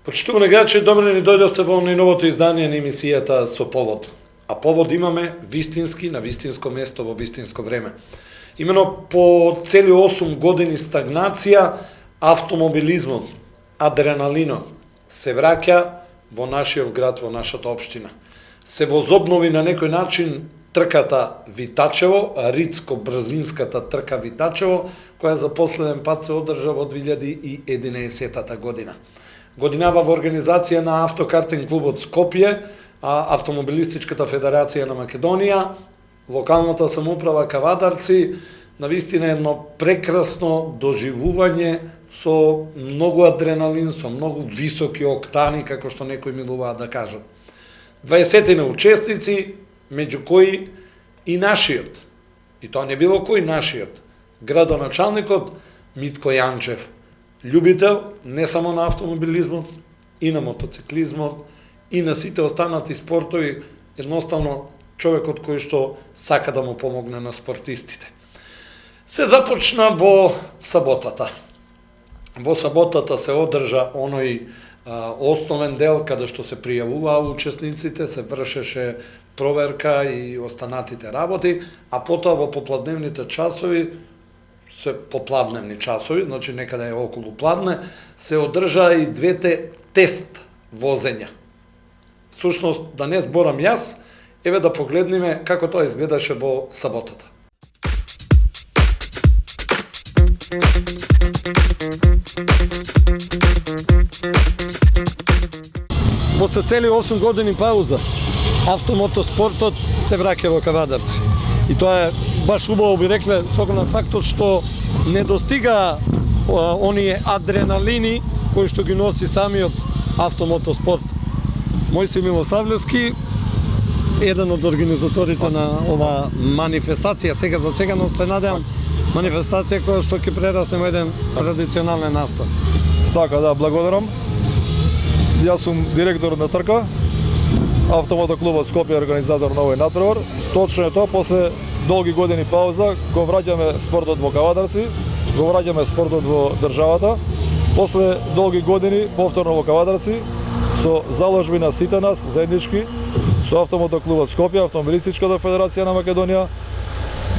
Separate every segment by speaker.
Speaker 1: Почитувани гледачи, добре ни дојдовте во најновото издание на емисијата Со повод. А повод имаме вистински, на вистинско место, во вистинско време. Имено по цели 8 години стагнација, автомобилизмот, адреналинот се враќа во нашиот град, во нашата општина. Се возобнови на некој начин трката Витачево, ридско-брзинската трка Витачево, која за последен пат се одржа во 2011 година. Годинава во организација на Автокартен клубот Скопје, Автомобилистичката федерација на Македонија, локалната самоуправа Кавадарци, навистина едно прекрасно доживување со многу адреналин, со многу високи октани, како што некои милуваат да кажат. 20 учесници, меѓу кои и нашиот, и тоа не било кој нашиот, градоначалникот Митко Јанчев, љубител не само на автомобилизмот, и на мотоциклизмот, и на сите останати спортови, едноставно човекот кој што сака да му помогне на спортистите. Се започна во саботата. Во саботата се одржа оној основен дел каде што се пријавуваа учесниците, се вршеше проверка и останатите работи, а потоа во попладневните часови, значи некаде е околу пладне, се одржаа и двете тест возења. Всушност, да не зборам јас, еве да погледнеме како тоа изгледаше во саботата. После цели 8 години пауза, автомотоспортот се враќа во Кавадарци. И тоа е баш убаво би рекле, с оглед на фактот што не достига оние адреналини кои што ги носи самиот автомотоспорт. Мојсим Милосавлевски, еден од организаторите на ова манифестација, сега за сега, но се надевам манифестација која што ќе прерасне во еден традиционален настан.
Speaker 2: Така, да, благодарам. Јас сум директор на трка, Автомотоклубот Скопје организатор на овој натпревар. Точно е тоа, после долги години пауза го враќаме спортот во Кавадарци, го враќаме спортот во државата. После долги години повторно во Кавадарци, со заложби на сите нас заеднички, со Автомотоклубот Скопје, Автомобилистичката федерација на Македонија,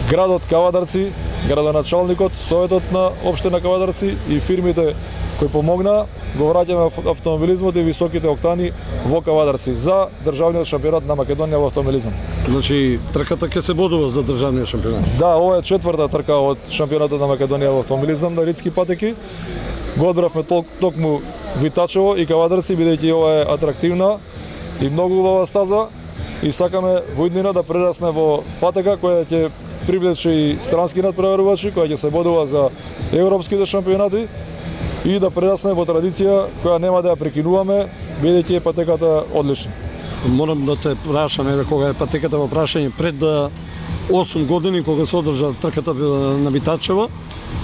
Speaker 2: градот Кавадарци, градоначалникот, советот на општина Кавадарци и фирмите кои помогнаа, го враќаме автомобилизмот и високите октани во Кавадарци за државниот шампионат на Македонија во автомобилизам.
Speaker 1: Значи, трката ќе се бодува за државниот шампионат?
Speaker 2: Да, ова е четврта трка од шампионатот на Македонија во автомобилизам на ридски патеки. Го одбравме токму Витачево и Кавадарци, бидејќи ова е атрактивна и многу убава стаза и сакаме во иднина да прерасне во патека која ќе привлече и странски надпреварувачи, која ќе се бодува за европските шампионати и да прерасне во традиција која нема да ја прекинуваме, бидејќи е патеката одлична.
Speaker 1: Морам да те прашам, еве кога е патеката во прашање, пред 8 години кога се одржа трката на Витачево,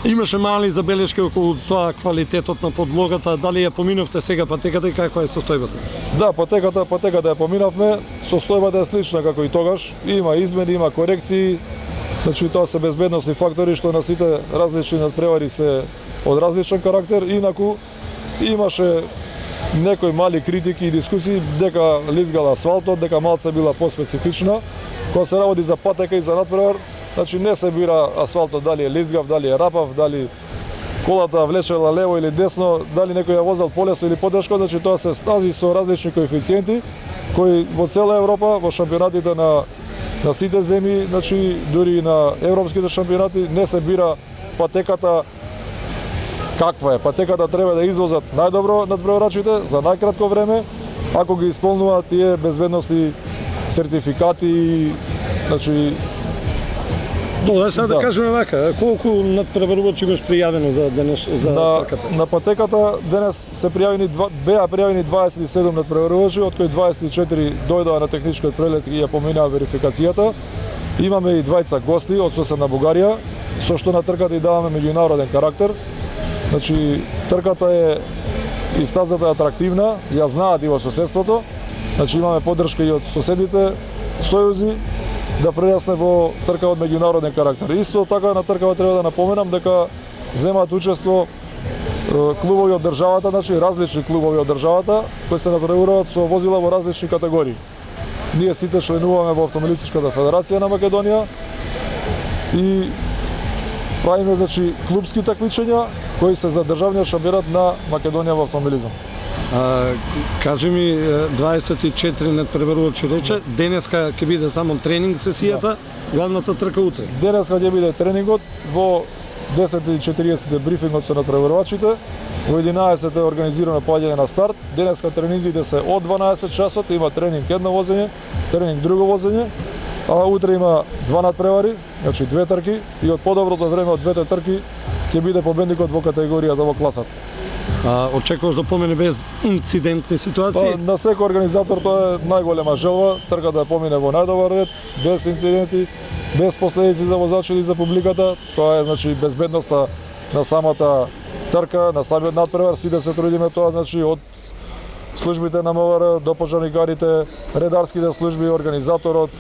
Speaker 1: имаше мали забелешки околу тоа квалитетот на подлогата, дали ја поминавте сега патеката и каква е состојбата?
Speaker 2: Да, патеката ја поминавме, состојбата е слична како и тогаш, има измени, има корекции, значи тоа се безбедносни фактори што на сите различни надпревари се од различен карактер, инаку имаше некои мали критики и дискусии дека лизгала асфалтот, дека малце била поспецифична. Кога се работи за патека и за надпревар, значи не се бира асфалтот дали е лизгав, дали е рапав, дали колата влечела лево или десно, дали некој ја возел полесно или потешко, значи тоа се стази со различни коефициенти кои во цела Европа, во шампионатите на сите земји, значи дури и на европските шампионати не се бира патеката каква е. Патеката треба да извозат најдобро надпреварачите за најкратко време, ако ги исполнуваат тие безбедности сертификати, значи
Speaker 1: Добре, сега да
Speaker 2: Да.
Speaker 1: кажеме вака, колку надпреварувачи имаш пријавено за денес за трката?
Speaker 2: На патеката денес се беа пријавени 27 надпреварувачи, од кои 24 дојдоа на техничкиот прелет и ја поминаа верификацијата. Имаме и двајца гости од соседна Бугарија, со што на трката и даваме меѓународен карактер. Значи, трката е и стазата е атрактивна, ја знаат и во соседството. Значи, имаме поддршка и од соседите сојузи да прерасне во трка од меѓународен карактер. Исто така на тркава треба да напоменам дека земаат учество клубови од државата, значи различни клубови од државата кои се надпреваруваат со возила во различни категории. Ние сите членуваме во Автомобилистичката федерација на Македонија и правиме значи клубски такмичења кои се за државниот шампионат на Македонија во автомобилизам.
Speaker 1: Кажи ми, 24 надпреварувачи рече, денеска ќе биде само тренинг сесијата, главната трка утре.
Speaker 2: Денеска ќе биде тренингот во 10:40 брифингот со надпреварувачите, во 11 е организирано поаѓање на старт. Денеска тренизите се од 12 часот, има тренинг едно возење, тренинг друго возење, а утре има два надпревари, значи две трки и од подоброто време од двете трки ќе биде победникот во категоријата во класата.
Speaker 1: Очекуваш да помине без инцидентни ситуации?
Speaker 2: На секој организатор тоа е најголема желба, трка да помине во најдобар ред, без инциденти, без последици за возачите и за публиката. Тоа е значи безбедноста на самата трка, на самиот надпревар, сите се трудиме тоа, значи од службите на МВР до пожарникарите, редарските служби, организаторот,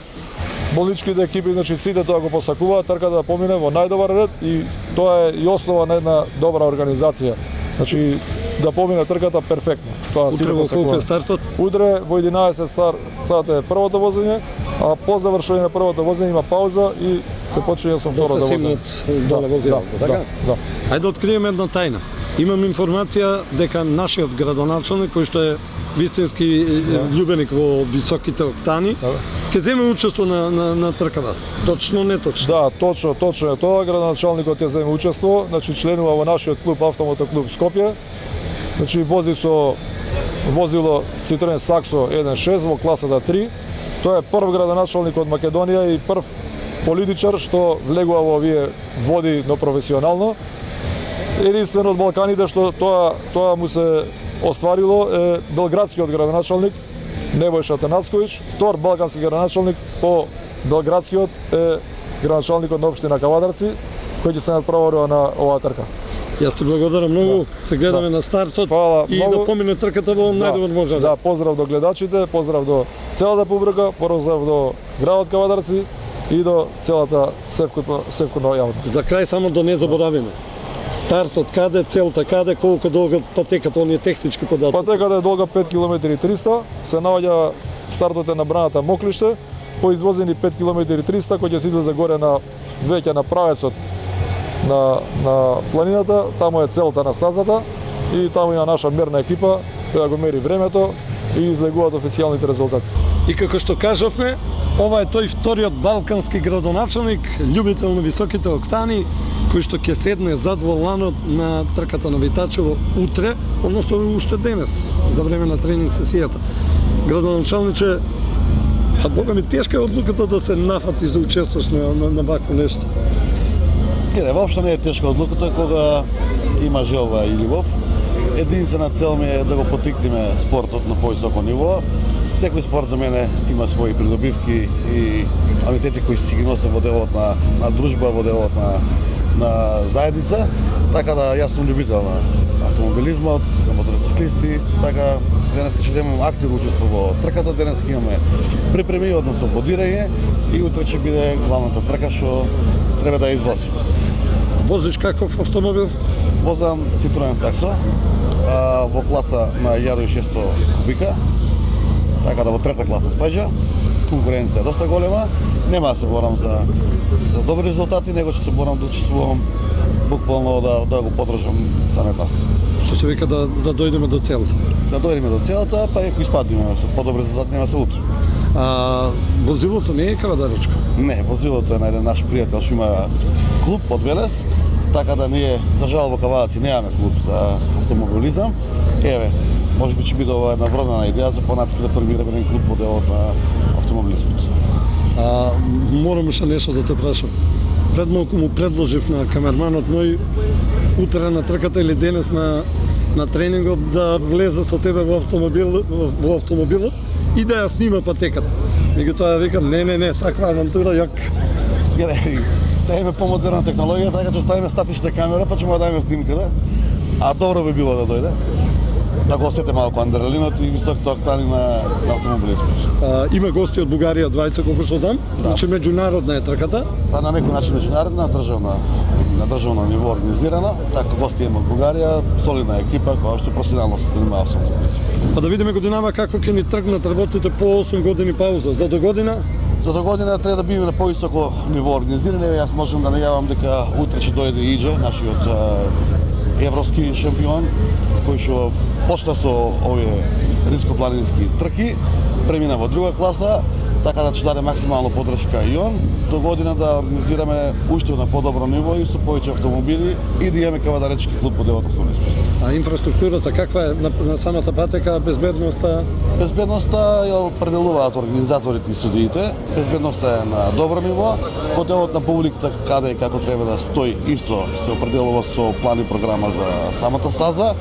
Speaker 2: болничките екипи, значи сите тоа го посакуваат трката да помине во најдобар ред и тоа е и основа на една добра организација. Значи да помине трката перфектно. Тоа
Speaker 1: Утре
Speaker 2: сите
Speaker 1: во колку
Speaker 2: посакуваат.
Speaker 1: е стартот?
Speaker 2: Утре во 11 сат е првото возење, а по завршување на првото возење има пауза и се почиња со второто
Speaker 1: Да се
Speaker 2: возење.
Speaker 1: симнат доле возилото, така?
Speaker 2: Да.
Speaker 1: Ајде да откриеме една тајна. Имам информација дека нашиот градоначалник, кој што е вистински љубеник во високите октани, ќе земе учество на тркава. Точно, не точно?
Speaker 2: Да, точно е тоа. Градоначалникот ќе земе учество, значи членува во нашиот клуб Автомотоклуб Скопје. Значи вози со возило Citroen Saxo 1.6 во класата 3. Тоа е прв градоначалник од Македонија и прв политичар што влегува во овие води, но професионално. Единствено од Балканите што тоа му се остварило е белградскиот градоначалник Небојша Танацковиќ, втор балкански градоначалник по белградскиот е градоначалникот на општина Кавадарци, кој ќе се надпреварува на оваа трка.
Speaker 1: Јас ти благодарам многу. Се гледаме на стартот
Speaker 2: Фала
Speaker 1: и
Speaker 2: многу.
Speaker 1: да помине трката во најдобар може.
Speaker 2: Да, поздрав до гледачите, поздрав до целата публика, поздрав до градот Кавадарци и до целата севкуна јавност.
Speaker 1: За крај само да не заборавиме. Стартот каде, целта каде, колку долга патеката, оние технички податоци.
Speaker 2: Патеката е долга 5 км и 300, се наоѓа стартот е на браната Моклиште, по извозени 5 км и 300 кој ќе се излезе горе на веќе на правецот на планината, таму е целта на стазата и таму има наша мерна екипа која го мери времето и излегуваат официјалните резултати.
Speaker 1: И како што кажавме, ова е тој вториот балкански градоначалник, љубител на високите октани, кој што ќе седне зад воланот на трката на Витачево утре, односно уште денес, за време на тренинг сесијата. Градоначалниче, па бога ми тешка е одлуката да се нафатиш да учествуваш на вакво нешто.
Speaker 3: Не, воопшто не е тешка одлуката кога има желба и љубов. Единствена цел ми е да го поттикнеме спортот на повисоко ниво. Секој спорт за мене си има своји придобивки и амитети кои си ги носе во делот на дружба, во делот на заедница. Така да јас сум љубител на автомобилизмот, на мотоциклисти, така денеска ќе земам активно учество во трката, денеска имаме припреми, односно бодирање и утре ќе биде главната трка што треба да ја извозим.
Speaker 1: Возиш каков автомобил?
Speaker 3: Возам Citroen Saxo во класа на 1600 кубика, така да во трета класа спаѓа. Конкуренција е доста голема, нема да се борам за добри резултати, него ќе се борам да учествувам буквално да го подржам самиот настрој.
Speaker 1: Што се вика да дојдеме до целта.
Speaker 3: Да дојдеме до целата, па и ако испаднеме со подобри резултати, нема се утре.
Speaker 1: Возилото не е кавадарачко?
Speaker 3: Не, возилото е на еден наш пријател што има клуб од Велес, така да ние за жал во Кавадаци немаме клуб за автомобилизам. Еве, може би ќе биде ова една вродена идеја за понатаму да формираме еден клуб во делот на автомобилизмот.
Speaker 1: Морам уште нешто да те прашам.
Speaker 4: Пред малку му предложив на камерманот мој утре на трката или денес на тренингот да влезе со тебе во автомобилот и да ја снима патеката. Меѓутоа викам не, таква авантура јак.
Speaker 3: Сега има помодерна технологија, така че ставиме статична камера, па ќе му дадеме снимката. А добро би било да дојде. Да го осете малку адреналинот и високите октани на автомобилизмот.
Speaker 4: Има гости од Бугарија, двајца колку што знам, значи меѓународна е трката.
Speaker 3: Па на некој начин меѓународна, на државно ниво организирана, така гости има од Бугарија, солидна екипа која што професионално се занимава со автомобилизм.
Speaker 4: Па да видиме годинава како ќе ни тргнат работите по 8 години пауза. За до година?
Speaker 3: За до година треба да биде на повисоко ниво организиране. Јас можам да најавам дека утре ќе дојде Иџе, нашиот европски шампион, кој што почна со овие риско-планински трки, премина во друга класа, така да ќе даде максимално поддршка и он. До година да организираме уште на подобро ниво и со повеќе автомобили и да имаме кавадаречки клуб по делот автомобилизм.
Speaker 4: А инфраструктурата каква е на самата патека, безбедноста?
Speaker 3: Безбедноста ја определуваат организаторите и судиите. Безбедноста е на добро ниво. По делот на публиката каде и како треба да стои исто се определува со план и програма за самата стаза.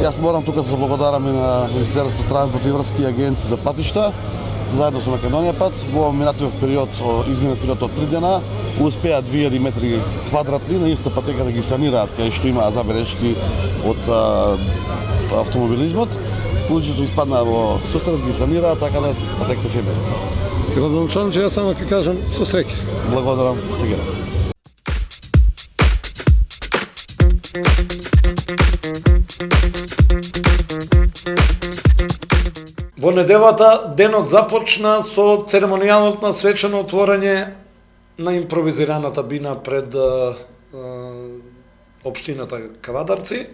Speaker 3: Јас морам тука да се благодарам и на Министерството транспорт и врски и агенција за патишта. Заедно со Македонија пат во минатиот период, изминат период од 3 дена, успеа 2000 метри квадратни на иста патека да ги санираат, кај што имаа забелешки од автомобилизмот. Луѓето испаднаа во сосрет, ги санираат, така да патеката се безбедна.
Speaker 4: Градоначалниче, јас само ќе кажам со среќа.
Speaker 3: Благодарам, сегера.
Speaker 1: Во неделата денот започна со церемонијалот на свечено отворање на импровизираната бина пред општината Кавадарци.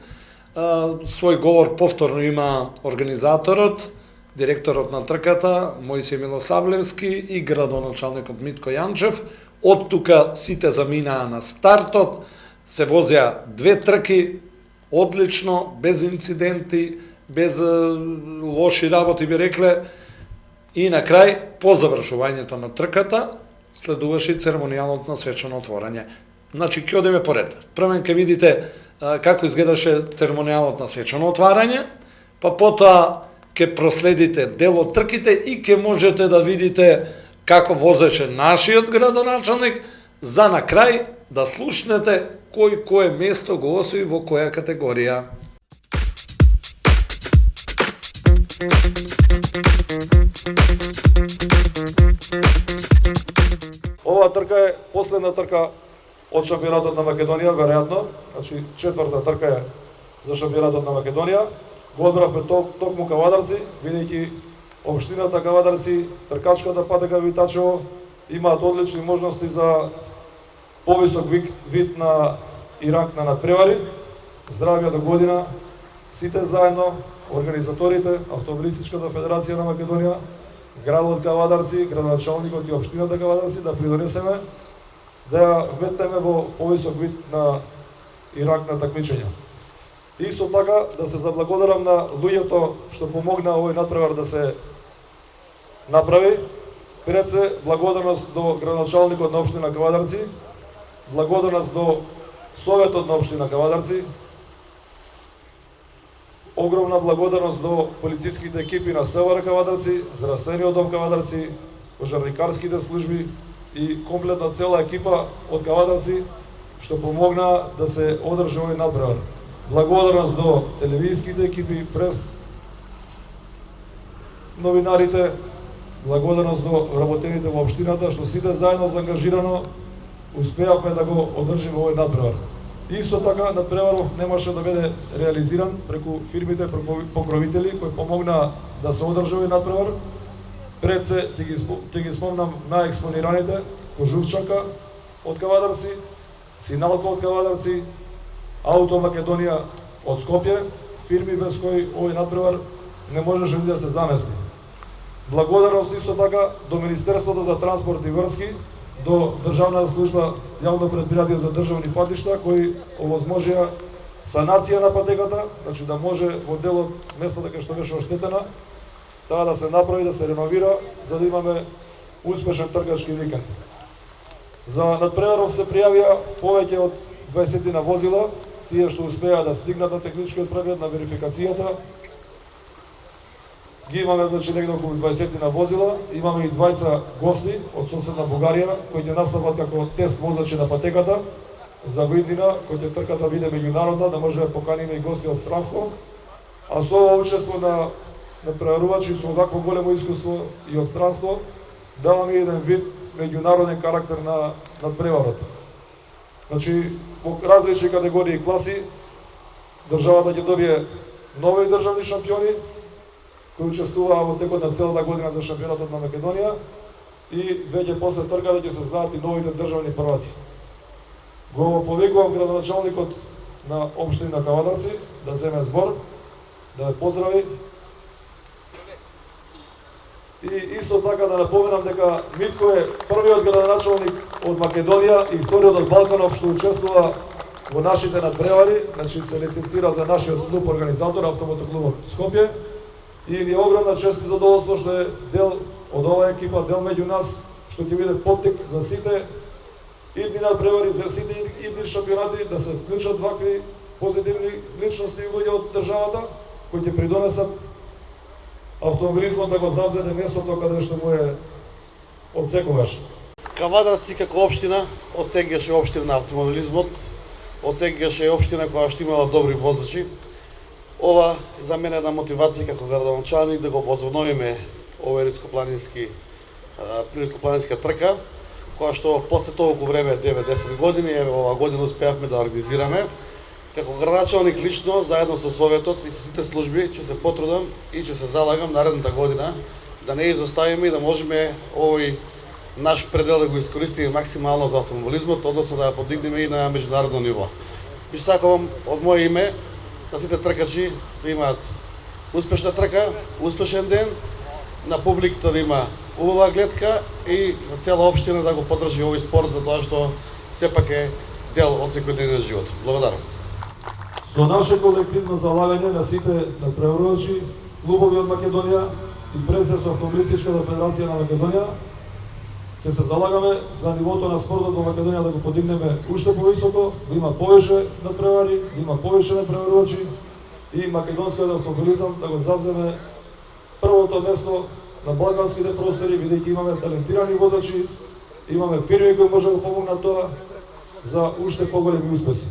Speaker 1: Свој говор повторно има организаторот, директорот на трката Мојсей Милосавлевски и градоначалникот Митко Јанчев. Од тука сите заминаа на стартот, се возеа 2 трки, одлично, без инциденти, без лоши работи би рекле, и на крај, по завршувањето на трката, следуваше церемонијалот на свечено отворање. Значи, ќе одиме поред. Првен ќе видите како изгледаше церемонијалот на свечено отварање, па потоа ќе проследите дел од трките и ќе можете да видите како возеше нашиот градоначалник, за на крај да слушнете кој кое место го освои во која категорија.
Speaker 2: Оваа трка е последна трка од шампионатот на Македонија, веројатно. Значи, 4-та трка е за шампионатот на Македонија. Го одбравме токму Кавадарци, бидејќи општината Кавадарци, тркачката патека Витачево имаат одлични можности за повисок вид на и ранг на надпревари. Здравје до година сите заедно, организаторите, Автомобилистичката федерација на Македонија, градот Кавадарци, градоначалникот и општината Кавадарци да придонесеме да ја вметнеме во повисок вид на и ранг на такмичење. Исто така да се заблагодарам на луѓето што помогна овој надпревар да се направи. Пред се благодарност до градоначалникот на општина Кавадарци, благодарност до Советот на општина Кавадарци, огромна благодарност до полициските екипи на СВР Кавадарци, Здравствениот дом Кавадарци, пожарникарските служби и комплетна цела екипа од Кавадарци што помогна да се одржи овој надпревар. Благодарност до телевизиските екипи, прес новинарите, благодарност до работените во општината што сите заедно заангажирано успеавме да го одржиме овој надпревар. Исто така, надпреваров немаше да биде реализиран преку фирмите покровители кои помогнаа да се одржи овој надпревар. Пред се ќе ги спомнам најекспонираните: Кожувчака од Кавадарци, Синалко од Кавадарци, Ауто Македонија од Скопје, фирми без кои овој надпревар не можеше да се замести. Благодарност исто така до Министерството за транспорт и врски, до Државна служба Јавно предпријатие за државни патишта кои овозможија санација на патеката, значи да може во делот местата кај што беше оштетена, таа да се направи, да се реновира, за да имаме успешен тркачки викенд. За надпреваров се пријавија повеќе од 20 на возила, тие што успеа да стигнат на техничкиот преглед, на верификацијата. Ги имаме, значи, негде околу 20 на возила, имаме и двајца гости од соседна Бугарија, кои ќе настапат како тест возачи на патеката, за виднина, кој ќе трката биде меѓународна, да може да поканиме и гости од странство. А со ова учество на преварувачи со вакво големо искуство и од странство, даваме еден вид меѓународен карактер на надпреварот. Значи, во различни категории и класи, државата ќе добие нови државни шампиони, кои учествуваа во текот на целата година за шампионатот на Македонија и веќе после трката ќе се знаат и новите државни прваци. Го повикувам градоначалникот на општина Кавадарци да земе збор, да ме поздрави. И исто така да напоменам дека Митко е првиот градоначалник од Македонија и вториот од Балканов што учествува во нашите надпревари, значи се лиценцира за нашиот клуб организатор, Автомотоклубот Скопје. И ни е огромна чест и задоволство што е дел од оваа екипа, дел меѓу нас, што ќе биде поттик за сите идни надпревари, за сите идни шампионати, да се вклучат вакви позитивни личности и луѓе од државата, кои ќе придонесат автомобилизмот да го завзеде местото каде што му е од секогаш.
Speaker 3: Кавадарци како општина, од секогаш е општина на автомобилизмот, од секогаш е општина која што имала добри возачи. Ова за мене е една мотивација како градоначалник да го возобновиме овој ридско-планинска трка, која што после толку време, 9-10 години, еве оваа година успеавме да организираме. Како градоначалник лично, заедно со Советот и со сите служби, ќе се потрудам и ќе се залагам наредната година да не изоставиме и да можеме овој наш предел да го искористиме максимално за автомобилизмот, односно да ја подигнеме и на меѓународно ниво. И сакам од моје име на сите тркачи да имаат успешна трка, успешен ден, на публиката да има убава гледка и на цела општина да го поддржи овој спорт за тоа што сепак е дел од секојдневниот живот. Благодарам.
Speaker 2: Со наше колективно залагање на сите надпреварувачи, клубови од Македонија и пред се со Автомобилистичката федерација на Македонија, ќе се залагаме за нивото на спортот во Македонија да го подигнеме уште повисоко, да има повеќе надпревари, да има повеќе надпреварувачи и македонскиот автомобилизам да го завземе првото место на балканските простори, бидејќи имаме талентирани возачи, имаме фирми кои може да помогнат тоа за уште поголеми успеси.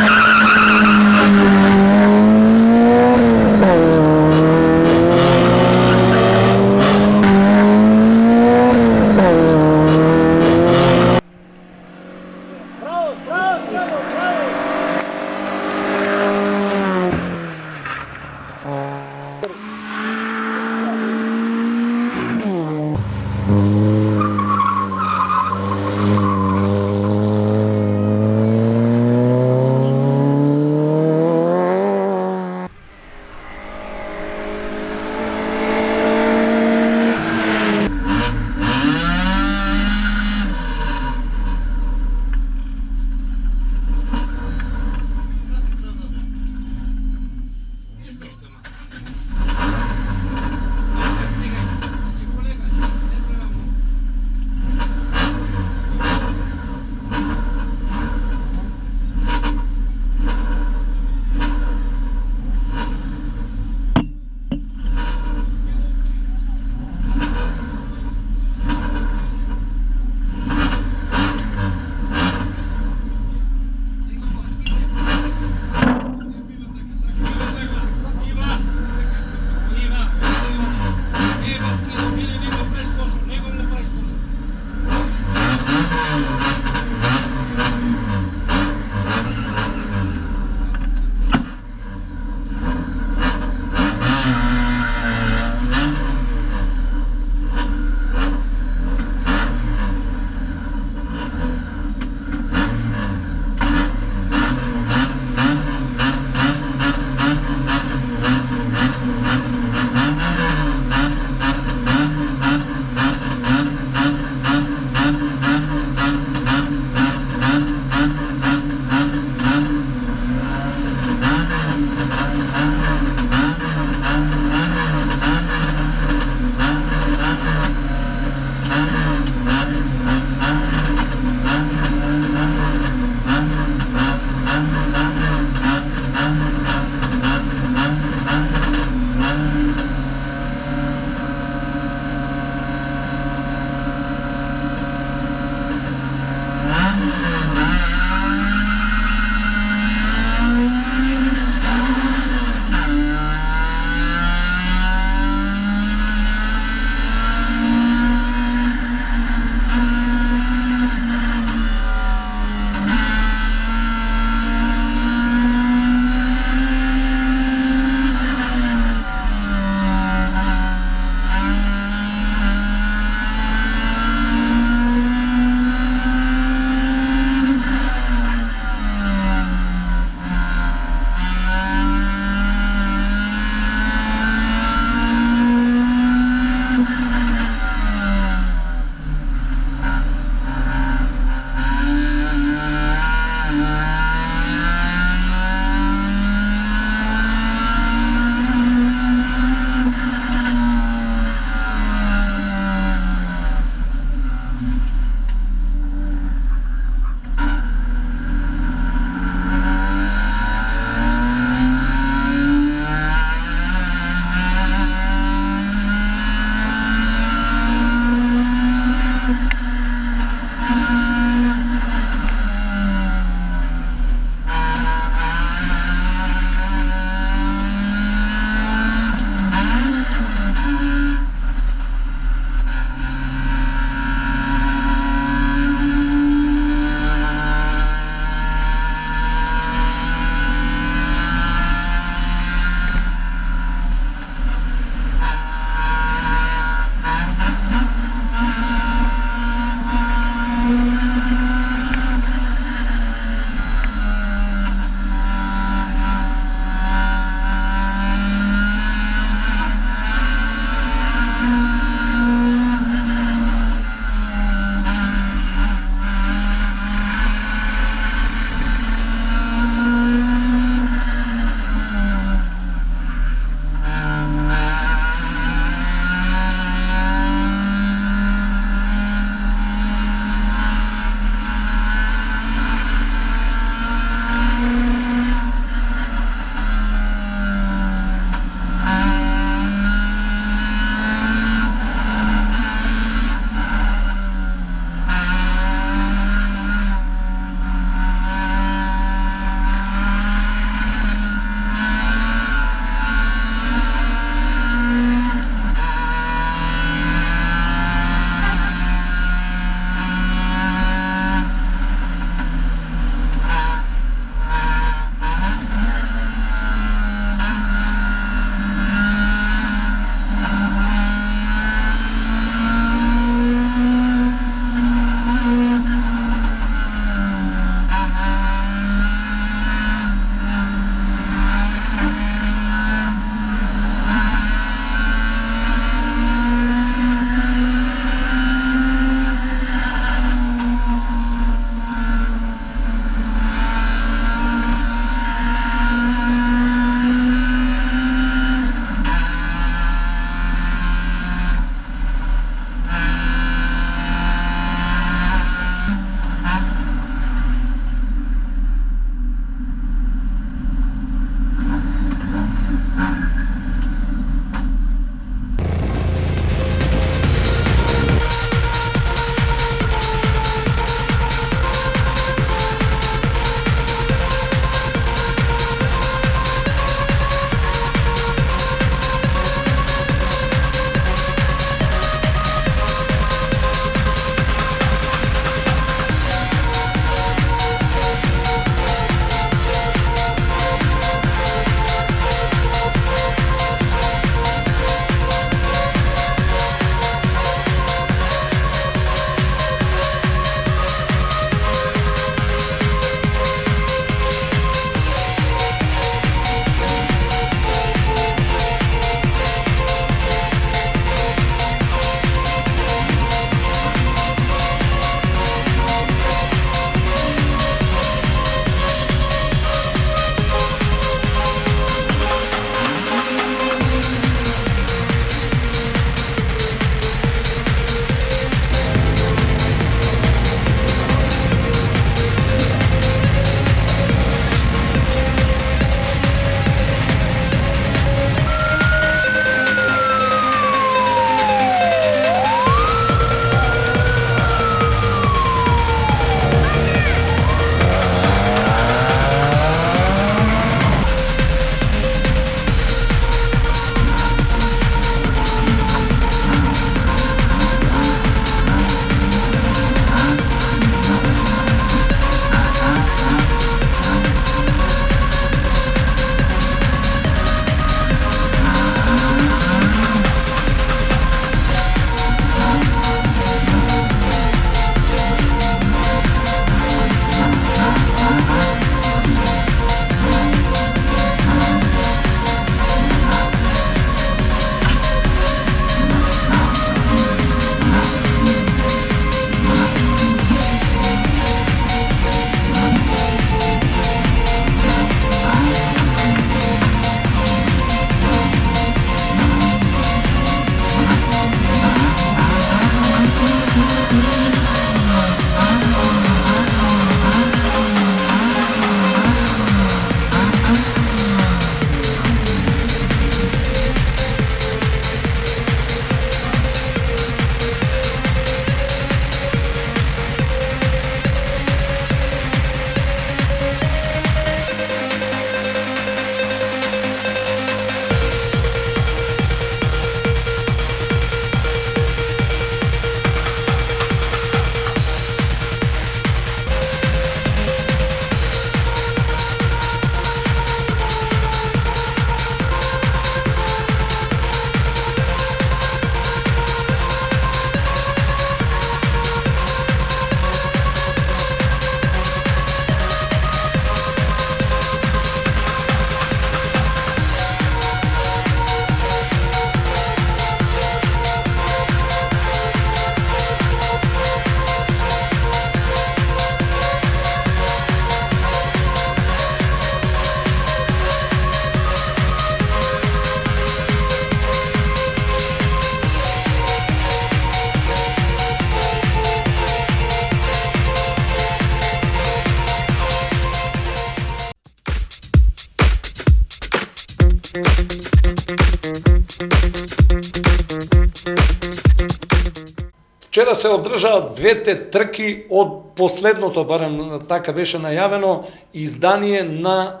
Speaker 1: вчера се одржаа двете трки од последното, барем така беше најавено, издание на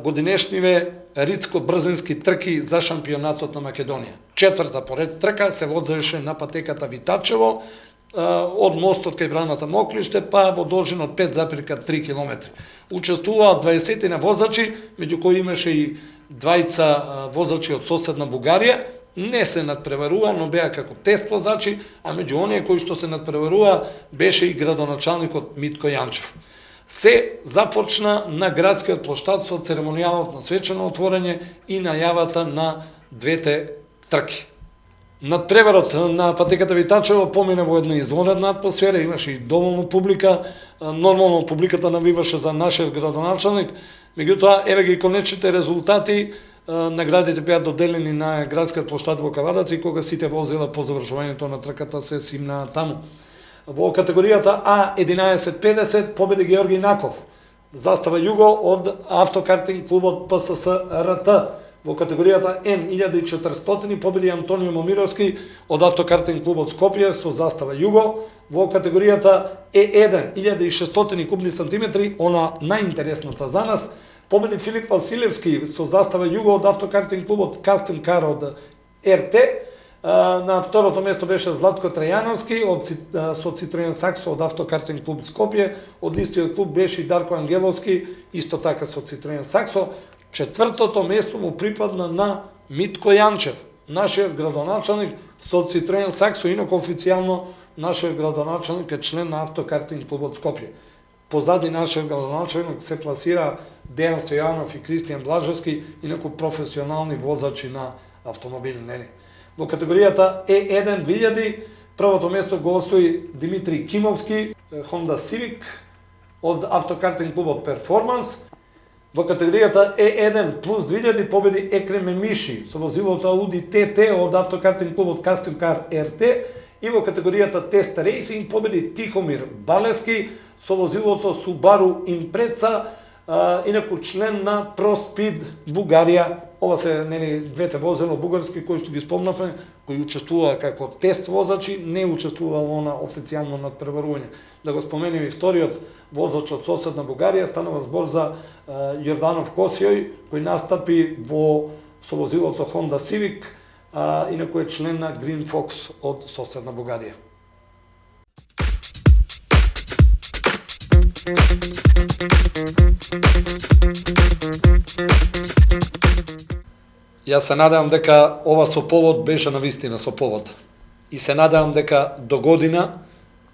Speaker 1: годинешниве ритско-брзински трки за шампионатот на Македонија. Четврта поред трка се водеше на патеката Витачево, од мостот кај браната Моклиште, па во должина од 5,3 км. Учествуваа 20 на возачи, меѓу кои имаше и двајца возачи од соседна Бугарија. Не се надпреварува, но беа како тест возачи, а меѓу оние кои што се надпреварува беше и градоначалникот Митко Јанчев. Се започна на градскиот плоштад со церемонијалот на свечено отворање и најавата на двете трки. Надпреварот на патеката Витачево помине во една извонредна атмосфера, имаше и доволно публика, нормално публиката навиваше за нашиот градоначалник, меѓутоа еве ги конечните резултати. Наградите беа доделени на градскиот плоштад во Кавадац и кога сите возила по завршувањето на трката се симнаа таму. Во категоријата А1150 победи Георги Наков, застава Југо од автокартинг клубот ПСС РТ. Во категоријата Н1400 победи Антонио Момировски од автокартинг клубот Скопје со застава Југо. Во категоријата Е1 1600 кубни сантиметри, она најинтересната за нас, победи Филип Василевски со застава Југо од автокартинг клубот Custom Car од РТ. На второто место беше Златко Трајановски со Citroen Saxo од автокартинг клуб Скопје. Од истиот клуб беше и Дарко Ангеловски, исто така со Citroen Saxo. Четвртото место му припадна на Митко Јанчев, нашиот градоначалник со Citroen Saxo, инаку официјално нашиот градоначалник е член на автокартинг клубот Скопје. Позади нашиот градоначалник се пласира Дејан Стојанов и Кристијан Блажевски, инаку професионални возачи на автомобили. Во категоријата Е1 2000 првото место го освои Димитри Кимовски, Honda Civic од автокартинг клубот Performance. Во категоријата Е1 плюс 2000 победи Екрем Миши со возилото Ауди ТТ од автокартинг клубот Custom Car РТ, и во категоријата Тест Рейсинг победи Тихомир Балески со возилото Subaru Impreza, инаку член на ProSpeed Бугарија. Ова се двете возила бугарски кои што ги спомнавме, кои учествуваа како тест возачи, не учествуваа на официјално надпреварување. Да го споменем и вториот возач од соседна Бугарија, станува збор за Јорданов Косиој, кој настапи со возилото Honda Civic, инаку е член на Green Fox од соседна Бугарија. Јас се надевам дека ова со повод беше навистина со повод. И се надевам дека до година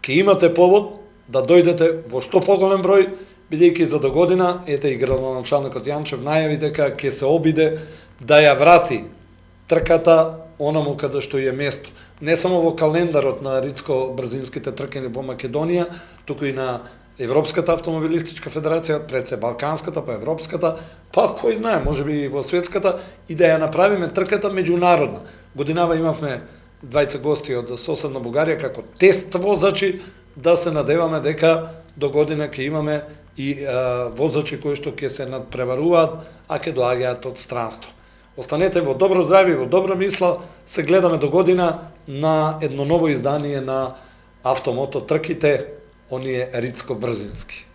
Speaker 1: ќе имате повод да дојдете во што поголем број, бидејќи за до година, ете и градоначалникот Јанчев најави дека ќе се обиде да ја врати трката онаму каде што е место. Не само во календарот на ритско-брзинските трки во Македонија, туку и на Европската автомобилистичка федерација, пред се Балканската, па Европската, па кој знае, можеби и во светската, и да ја направиме трката меѓународна. Годинава имавме двајца гости од соседна Бугарија како тест возачи, да се надеваме дека до година ќе имаме и возачи кои што ќе се надпреваруваат, а ќе доаѓаат од странство. Останете во добро здравје, во добра мисла, се гледаме до година на едно ново издание на Автомото трките, оние ритско-брзински.